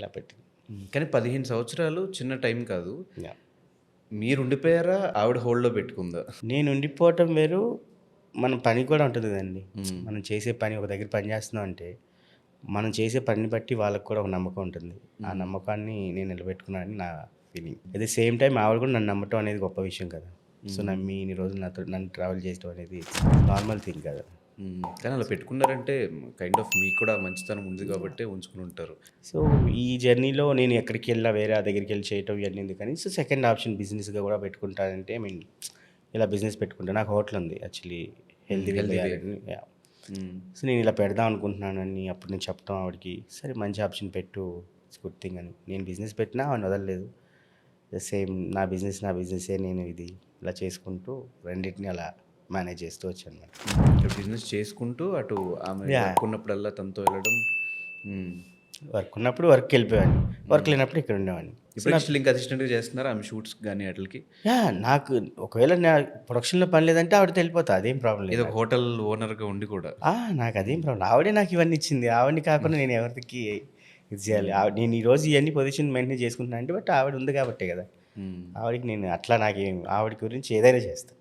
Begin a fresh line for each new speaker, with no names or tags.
ఇలా పెట్టింది.
కానీ 15 సంవత్సరాలు చిన్న టైం కాదు.
యాహ్!
మీరుండిపోయారా? ఆవిడ హోల్డ్‌లో పెట్టుకుందా?
నేను ఉండిపోవటం వేరు, మన పని కూడా ఉంటుంది కదండీ.
హ్మ్.
మనం చేసే పని ఒక దగ్గర పని చేస్తున్నాం అంటే, మనం చేసే పనిని బట్టి వాళ్ళకి కూడా ఒక నమ్మకం ఉంటుంది. ఆ నమ్మకాన్ని నేను నిలబెట్టుకున్నానని నా feeling. At the same time ఆవిడ కూడా నన్ను నమ్మటం అనేది గొప్ప విషయం కదా! సో, నమ్మి ఇన్ని రోజులు నన్ను ట్రావెల్ చేయడం అనేది నార్మల్ థింగ్ కదా!
కానీ అలా పెట్టుకున్నారంటే కైండ్ ఆఫ్ మీకు కూడా మంచితనం ఉంది కాబట్టే ఉంచుకునుంటారు.
సో, ఈ జర్నీలో నేను ఎక్కడికెళ్ళినా వేరే దగ్గరికెళ్ళి చేయటం ఇవన్నీ ఎందుకని, సో, సెకండ్ ఆప్షన్ బిజినెస్‌గా కూడా పెట్టుకుంటానంటే ఐ మీన్ ఇలా బిజినెస్ పెట్టుకుంటా. నాకు హోటల్ ఉంది యాక్చువల్లీ హెల్తీ
హెల్తీ వే.
అని. యాహ్! సో, నేను ఇలా పెడదాం అనుకుంటున్నానని అప్పుడు నేను చెప్పడం ఆవిడకి, సరే మంచి ఆప్షన్ పెట్టు, ఇట్స్ గుడ్ థింగ్ అని. నేను బిజినెస్ పెట్టినా ఆమెను వదలలేదు. సేమ్ నా బిజినెస్సే నేను ఇది ఇలా చేసుకుంటూ రెండిటిని అలా మేనేజ్ చేస్తూ వచ్చానన్నమాట.
ఇటు బిజినెస్ చేసుకుంటూ అటు ఆమె
యాహ్!
వర్క్ ఉన్నప్పుడల్లా తనతో వెళ్ళడం. హ్మ్.
వర్క్ ఉన్నప్పుడు వర్క్‌కెళ్ళిపోయేవాడిని. వర్క్ లేనప్పుడు ఇక్కడ ఉండేవాడిని.
ఇప్పటికి స్టిల్ ఇంకా అసిస్టెంట్‌గా చేస్తున్నారా ఆమె షూట్స్‌కి గాని ఆటిలకి?
యాహ్! నాకు ఒకవేళ ప్రొడక్షన్‌లో పని లేదంటే ఆవిడతో వెళ్ళిపోతా. అదేం ప్రాబ్లమ్ లేదు
ఏదో ఒక
నాకు.
హోటల్ ఓనర్‌గా ఉండి కూడా.
నాకదేం ప్రాబ్లమ్. ఆవిడే నాకు ఇవన్నీ ఇచ్చింది. ఆవిడని కాకుండా నేను ఎవరికి ఇది చేయాలి. నేను ఈరోజు ఇయన్నీ పొజిషన్ మెయింటైన్ చేసుకుంటున్నా అంటే బట్ ఆవిడ ఉంది కాబట్టే కదా!
హ్మ్.
ఆవిడకి నేను అట్లా నాకేం ఆవిడ గురించి ఏదైనా చేస్తా.